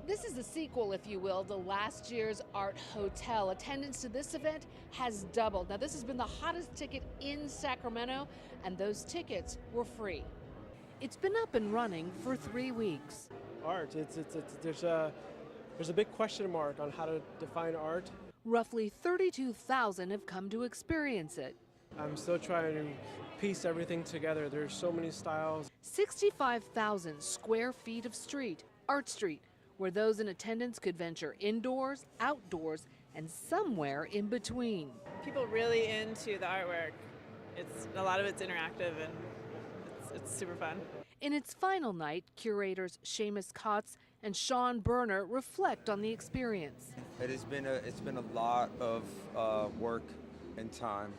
This is a sequel, if you will, to last year's Art Hotel. Attendance to this event has doubled. Now, this has been the hottest ticket in Sacramento, and those tickets were free. It's been up and running for 3 weeks. Art, there's a big question mark on how to define art. Roughly 32,000 have come to experience it. I'm still trying to piece everything together. There's so many styles. 65,000 square feet of street, Art Street, where those in attendance could venture indoors, outdoors, and somewhere in between. People really into the artwork. A lot of it's interactive and it's super fun. In its final night, curators Seamus Kotz and Sean Berner reflect on the experience. It's been a lot of work and time.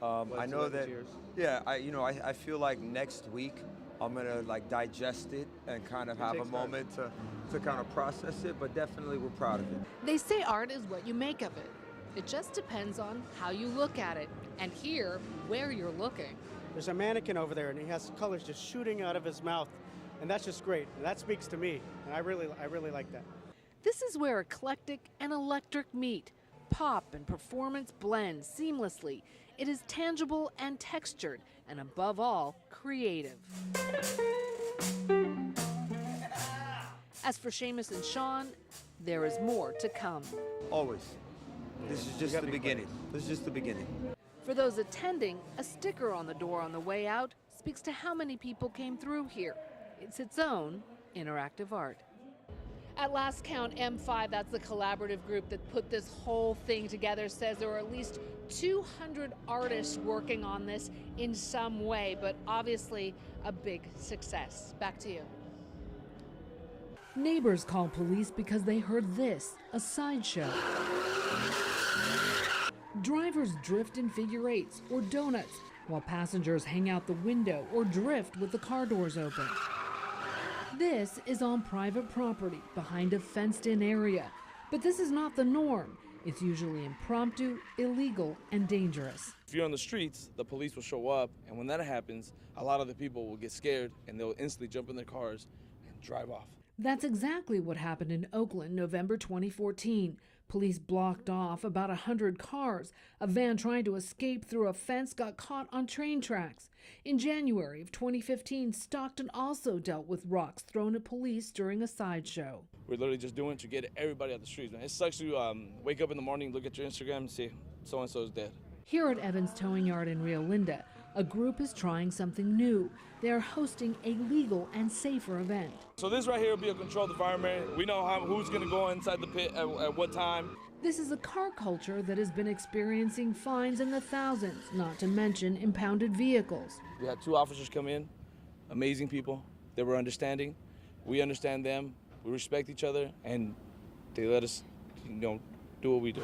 I know that. Yeah, I feel like next week I'm gonna digest it and kind of have a moment to kind of process it. But definitely, we're proud of it. They say art is what you make of it. It just depends on how you look at it and here where you're looking. There's a mannequin over there, and he has colors just shooting out of his mouth, and that's just great. And that speaks to me, and I really like that. This is where eclectic and electric meet. Pop and performance blend seamlessly. It is tangible and textured, and above all, creative. As for Seamus and Sean, there is more to come. Always. This is just the beginning. This is just the beginning. For those attending, a sticker on the door on the way out speaks to how many people came through here. It's its own interactive art. At last count, M5, that's the collaborative group that put this whole thing together, says there were at least 200 artists working on this in some way, but obviously a big success. Back to you. Neighbors called police because they heard this, a sideshow. Drivers drift in figure eights or donuts, while passengers hang out the window or drift with the car doors open. This is on private property behind a fenced-in area, but this is not the norm. It's usually impromptu, illegal, and dangerous. If you're on the streets, the police will show up, and when that happens, a lot of the people will get scared and they'll instantly jump in their cars and drive off. That's exactly what happened in Oakland, November 2014. Police blocked off about 100 cars. A van trying to escape through a fence got caught on train tracks. In January of 2015, Stockton also dealt with rocks thrown at police during a sideshow. We're literally just doing it to get everybody out the streets, man. It sucks to wake up in the morning, look at your Instagram, and see so-and-so is dead. Here at Evans Towing Yard in Rio Linda, a group is trying something new. They are hosting a legal and safer event. So this right here will be a controlled environment. We know who's going to go inside the pit at what time. This is a car culture that has been experiencing fines in the thousands, not to mention impounded vehicles. We had 2 officers come in, amazing people. They were understanding. We understand them. We respect each other, and they let us, do what we do.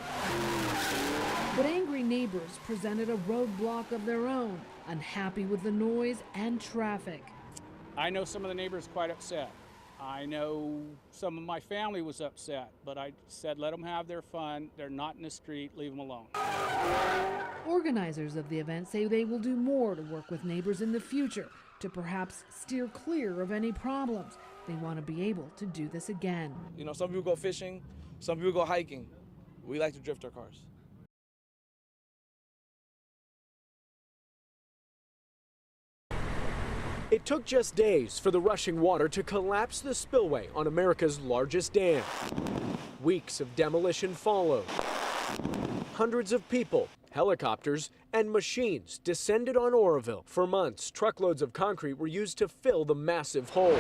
But angry neighbors presented a roadblock of their own, unhappy with the noise and traffic. I know some of the neighbors quite upset. I know some of my family was upset, but I said let them have their fun. They're not in the street, leave them alone. Organizers of the event say they will do more to work with neighbors in the future to perhaps steer clear of any problems. They want to be able to do this again. Some people go fishing, some people go hiking. We like to drift our cars. It took just days for the rushing water to collapse the spillway on America's largest dam. Weeks of demolition followed. Hundreds of people, helicopters, and machines descended on Oroville. For months, truckloads of concrete were used to fill the massive hole.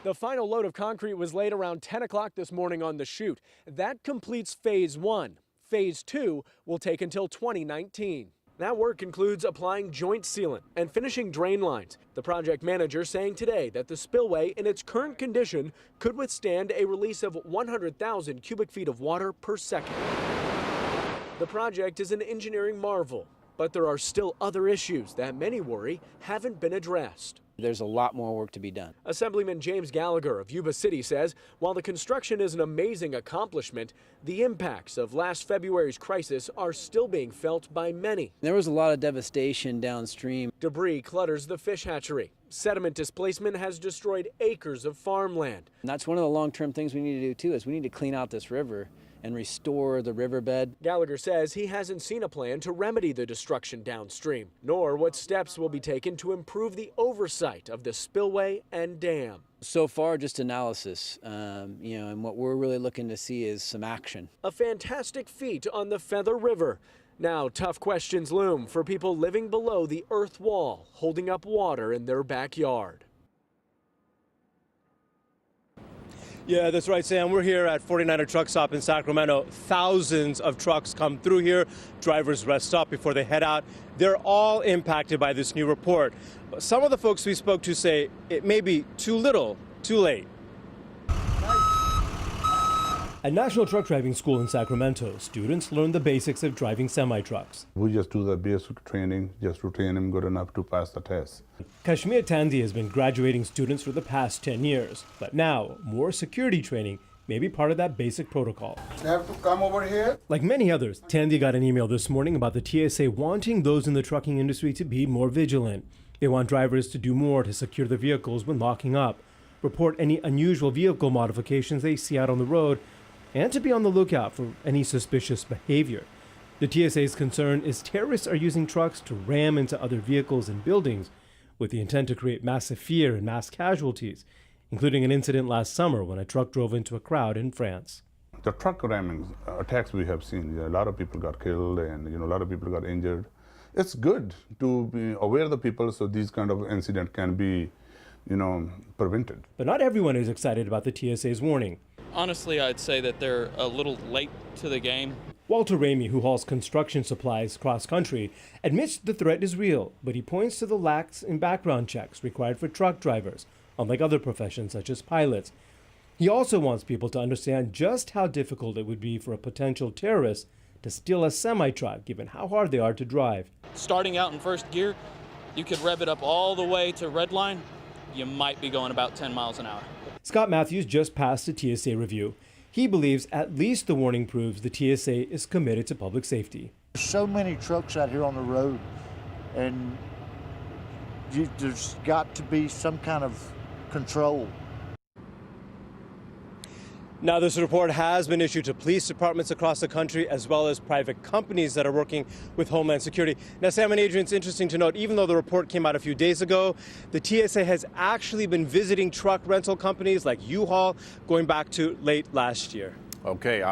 The final load of concrete was laid around 10 o'clock this morning on the chute. That completes Phase 1. Phase 2 will take until 2019. That work includes applying joint sealant and finishing drain lines. The project manager saying today that the spillway in its current condition could withstand a release of 100,000 cubic feet of water per second. The project is an engineering marvel, but there are still other issues that many worry haven't been addressed. There's a lot more work to be done. Assemblyman James Gallagher of Yuba City says while the construction is an amazing accomplishment, the impacts of last February's crisis are still being felt by many. There was a lot of devastation downstream. Debris clutters the fish hatchery. Sediment displacement has destroyed acres of farmland. And that's one of the long-term things we need to do too, is we need to clean out this river and restore the riverbed. Gallagher says he hasn't seen a plan to remedy the destruction downstream, nor what steps will be taken to improve the oversight of the spillway and dam. So far, just analysis, and what we're really looking to see is some action. A fantastic feat on the Feather River. Now, tough questions loom for people living below the earth wall, holding up water in their backyard. Yeah, that's right, Sam. We're here at 49er Truck Stop in Sacramento. Thousands of trucks come through here. Drivers rest up before they head out. They're all impacted by this new report. Some of the folks we spoke to say it may be too little, too late. At National Truck Driving School in Sacramento, students learn the basics of driving semi-trucks. We just do the basic training just to train them good enough to pass the test. Kashmir Tandy has been graduating students for the past 10 years, but now more security training may be part of that basic protocol. They have to come over here. Like many others, Tandy got an email this morning about the TSA wanting those in the trucking industry to be more vigilant. They want drivers to do more to secure the vehicles when locking up, report any unusual vehicle modifications they see out on the road, and to be on the lookout for any suspicious behavior. The TSA's concern is terrorists are using trucks to ram into other vehicles and buildings with the intent to create massive fear and mass casualties, including an incident last summer when a truck drove into a crowd in France. The truck ramming attacks we have seen, a lot of people got killed and a lot of people got injured. It's good to be aware of the people so these kind of incidents can be prevented. But not everyone is excited about the TSA's warning. Honestly, I'd say that they're a little late to the game. Walter Ramey, who hauls construction supplies cross-country, admits the threat is real, but he points to the lacks in background checks required for truck drivers, unlike other professions such as pilots. He also wants people to understand just how difficult it would be for a potential terrorist to steal a semi-truck, given how hard they are to drive. Starting out in first gear, you could rev it up all the way to red line. You might be going about 10 miles an hour. Scott Matthews just passed a TSA review. He believes at least the warning proves the TSA is committed to public safety. There's so many trucks out here on the road, and there's got to be some kind of control. Now, this report has been issued to police departments across the country as well as private companies that are working with Homeland Security. Now, Sam and Adrian, it's interesting to note, even though the report came out a few days ago, the TSA has actually been visiting truck rental companies like U-Haul going back to late last year. Okay.